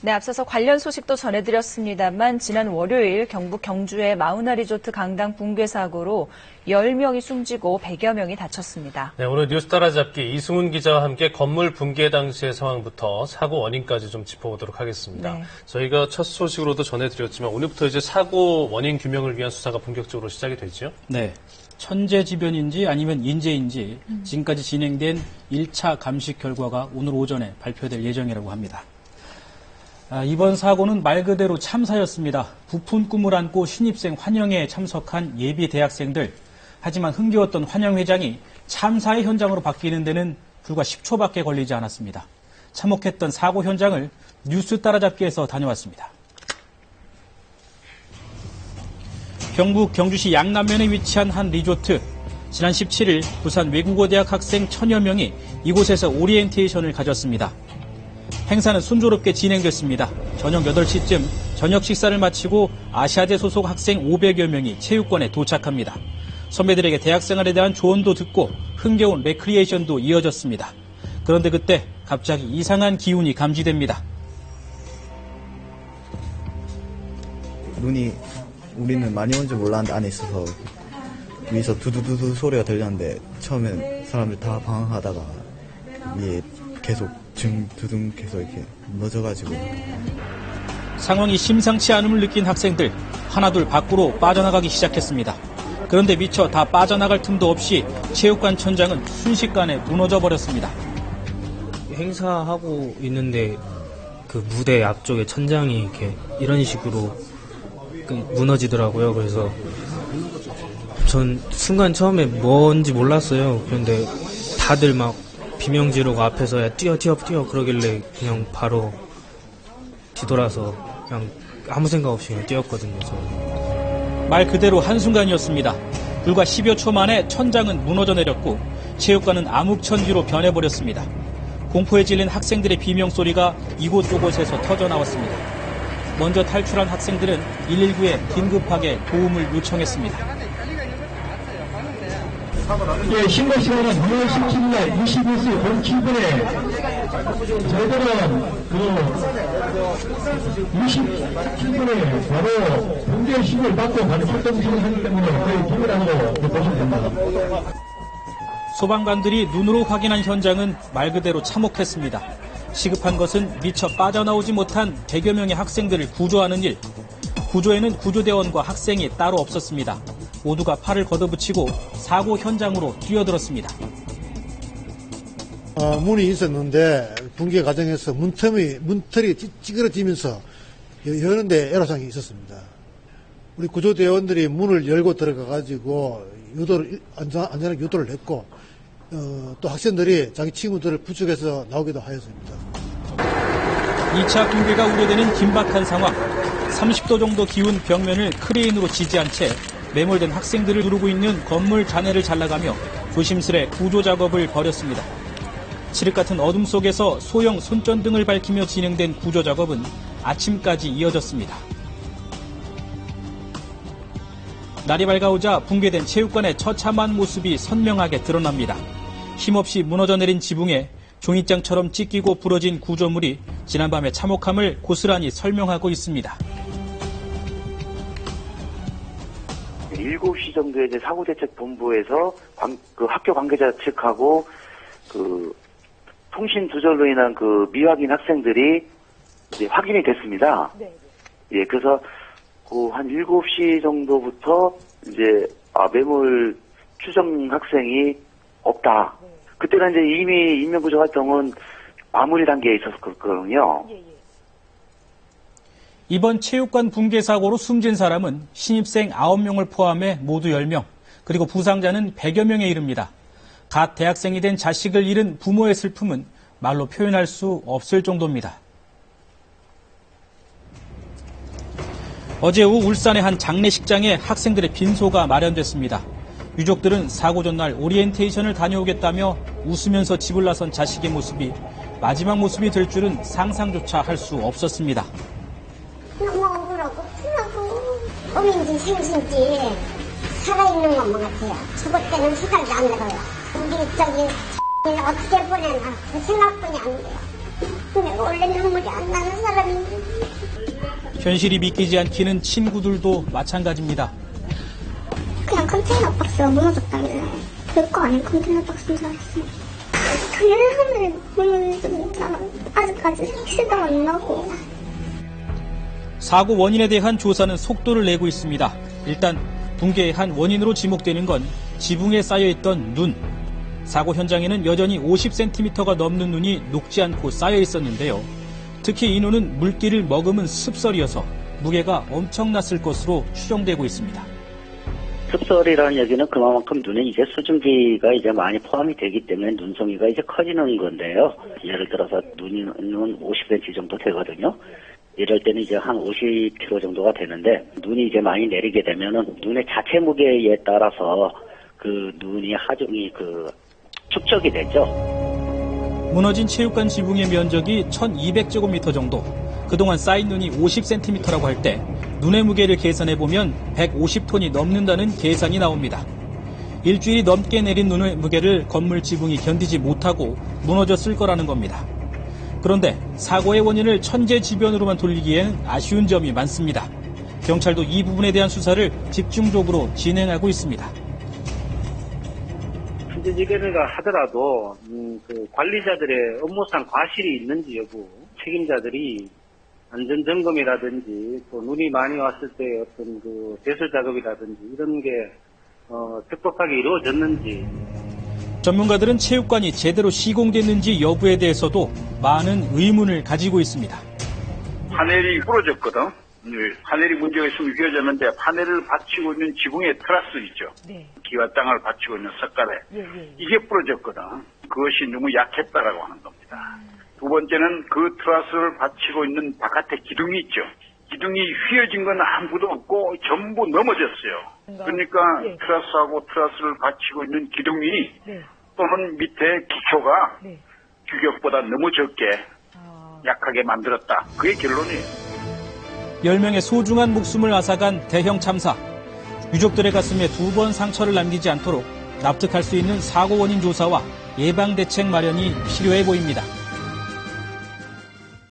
네, 앞서서 관련 소식도 전해드렸습니다만 지난 월요일 경북 경주의 마우나 리조트 강당 붕괴 사고로 10명이 숨지고 100여 명이 다쳤습니다. 네, 오늘 뉴스 따라잡기 이승훈 기자와 함께 건물 붕괴 당시의 상황부터 사고 원인까지 좀 짚어보도록 하겠습니다. 네. 저희가 첫 소식으로도 전해드렸지만 오늘부터 이제 사고 원인 규명을 위한 수사가 본격적으로 시작이 되죠? 네. 천재지변인지 아니면 인재인지 지금까지 진행된 1차 감식 결과가 오늘 오전에 발표될 예정이라고 합니다. 이번 사고는 말 그대로 참사였습니다. 부푼 꿈을 안고 신입생 환영회에 참석한 예비 대학생들. 하지만 흥겨웠던 환영회장이 참사의 현장으로 바뀌는 데는 불과 10초밖에 걸리지 않았습니다. 참혹했던 사고 현장을 뉴스 따라잡기에서 다녀왔습니다. 경북 경주시 양남면에 위치한 한 리조트. 지난 17일 부산 외국어대학 학생 1000여 명이 이곳에서 오리엔테이션을 가졌습니다. 행사는 순조롭게 진행됐습니다. 저녁 8시쯤 저녁 식사를 마치고 아시아대 소속 학생 500여 명이 체육관에 도착합니다. 선배들에게 대학생활에 대한 조언도 듣고 흥겨운 레크리에이션도 이어졌습니다. 그런데 그때 갑자기 이상한 기운이 감지됩니다. 눈이 우리는 많이 온 줄 몰랐는데 안에 있어서 위에서 두두두두 소리가 들렸는데 처음엔 사람들 다 방황하다가 위에 계속 두둥 계속 이렇게 무너져가지고 상황이 심상치 않음을 느낀 학생들 하나둘 밖으로 빠져나가기 시작했습니다. 그런데 미처 다 빠져나갈 틈도 없이 체육관 천장은 순식간에 무너져 버렸습니다. 행사하고 있는데 그 무대 앞쪽에 천장이 이렇게 이런 식으로 무너지더라고요. 그래서 전 순간 처음에 뭔지 몰랐어요. 그런데 다들 막 비명 지르고 앞에서 야 뛰어 그러길래 그냥 바로 뒤돌아서 그냥 아무 생각 없이 그냥 뛰었거든요. 말 그대로 한순간이었습니다. 불과 10여 초 만에 천장은 무너져 내렸고 체육관은 암흑천지로 변해버렸습니다. 공포에 질린 학생들의 비명소리가 이곳저곳에서 터져나왔습니다. 먼저 탈출한 학생들은 119에 긴급하게 도움을 요청했습니다. 예, 신고 시간은 2월 17일 21시 07분에 저희들은 27분에 바로 붕괴 신고를 받고 바로 활동 진행하기 때문에 거의 비밀하고 보시면 됩니다. 소방관들이 눈으로 확인한 현장은 말 그대로 참혹했습니다. 시급한 것은 미처 빠져나오지 못한 100여 명의 학생들을 구조하는 일. 구조에는 구조대원과 학생이 따로 없었습니다. 모두가 팔을 걷어붙이고 사고 현장으로 뛰어들었습니다. 문이 있었는데 붕괴 과정에서 문틀이 찌그러지면서 여는데 애로사항이 있었습니다. 우리 구조대원들이 문을 열고 들어가가지고 안전하게 유도를 했고 또 학생들이 자기 친구들을 부축해서 나오기도 하였습니다. 2차 붕괴가 우려되는 긴박한 상황. 30도 정도 기운 벽면을 크레인으로 지지한 채 매몰된 학생들을 누르고 있는 건물 잔해를 잘라가며 조심스레 구조 작업을 벌였습니다. 칠흑 같은 어둠 속에서 소형 손전등을 밝히며 진행된 구조 작업은 아침까지 이어졌습니다. 날이 밝아오자 붕괴된 체육관의 처참한 모습이 선명하게 드러납니다. 힘없이 무너져 내린 지붕에 종이장처럼 찢기고 부러진 구조물이 지난밤의 참혹함을 고스란히 설명하고 있습니다. 7시 정도에 이제 사고대책본부에서 그 학교 관계자 측하고 그 통신 두절로 인한 그 미확인 학생들이 이제 확인이 됐습니다. 네. 예, 그래서 그 한 7시 정도부터 이제 매몰 추정 학생이 없다. 네. 그때는 이제 이미 인명구조 활동은 마무리 단계에 있었거든요. 예, 예. 이번 체육관 붕괴 사고로 숨진 사람은 신입생 9명을 포함해 모두 10명, 그리고 부상자는 100여 명에 이릅니다. 갓 대학생이 된 자식을 잃은 부모의 슬픔은 말로 표현할 수 없을 정도입니다. 어제 오후 울산의 한 장례식장에 학생들의 빈소가 마련됐습니다. 유족들은 사고 전날 오리엔테이션을 다녀오겠다며 웃으면서 집을 나선 자식의 모습이 마지막 모습이 될 줄은 상상조차 할 수 없었습니다. 너무 억울하고 피나고 어민지 생신지 살아있는 것만 같아요. 죽을 때는 시간도 안 들어요. 우리 어떻게 보내나 그 생각뿐이 안 돼요. 근데 원래 눈물이 안 나는 사람인데 현실이 믿기지 않기는 친구들도 마찬가지입니다. 그냥 컨테이너 박스가 무너졌다길래 별거 아닌 컨테이너 박스인 줄 알았어요. 당연히 하늘에 무너졌는데 아직까지 생시도 안 나고. 사고 원인에 대한 조사는 속도를 내고 있습니다. 일단 붕괴의 한 원인으로 지목되는 건 지붕에 쌓여있던 눈. 사고 현장에는 여전히 50cm가 넘는 눈이 녹지 않고 쌓여 있었는데요. 특히 이 눈은 물기를 머금은 습설이어서 무게가 엄청났을 것으로 추정되고 있습니다. 습설이라는 얘기는 그만큼 눈에 이제 수증기가 이제 많이 포함이 되기 때문에 눈송이가 이제 커지는 건데요. 예를 들어서 눈은 50cm 정도 되거든요. 이럴 때는 이제 한 50kg 정도가 되는데 눈이 이제 많이 내리게 되면은 눈의 자체 무게에 따라서 그 눈이 하중이 축적이 되죠. 무너진 체육관 지붕의 면적이 1200제곱미터 정도. 그동안 쌓인 눈이 50cm라고 할 때 눈의 무게를 계산해보면 150톤이 넘는다는 계산이 나옵니다. 일주일이 넘게 내린 눈의 무게를 건물 지붕이 견디지 못하고 무너졌을 거라는 겁니다. 그런데 사고의 원인을 천재지변으로만 돌리기에는 아쉬운 점이 많습니다. 경찰도 이 부분에 대한 수사를 집중적으로 진행하고 있습니다. 천재지변이라 하더라도 그 관리자들의 업무상 과실이 있는지 여부, 책임자들이 안전점검이라든지 또 눈이 많이 왔을 때 어떤 그 배설 작업이라든지 이런 게 적법하게 이루어졌는지. 전문가들은 체육관이 제대로 시공됐는지 여부에 대해서도 많은 의문을 가지고 있습니다. 파넬이 부러졌거든. 파넬이 문제가 있으면 휘어졌는데 파넬을 받치고 있는 지붕의 트러스 있죠. 네. 기와 땅을 받치고 있는 석가래. 이게 부러졌거든. 그것이 너무 약했다라고 하는 겁니다. 두 번째는 그 트러스를 받치고 있는 바깥에 기둥이 있죠. 기둥이 휘어진 건 아무것도 없고 전부 넘어졌어요. 그러니까 트러스하고 트러스를 받치고 있는 기둥이 또는 밑에 기초가 규격보다 너무 적게 약하게 만들었다. 그게 결론이에요. 10명의 소중한 목숨을 앗아간 대형 참사. 유족들의 가슴에 2번 상처를 남기지 않도록 납득할 수 있는 사고 원인 조사와 예방 대책 마련이 필요해 보입니다.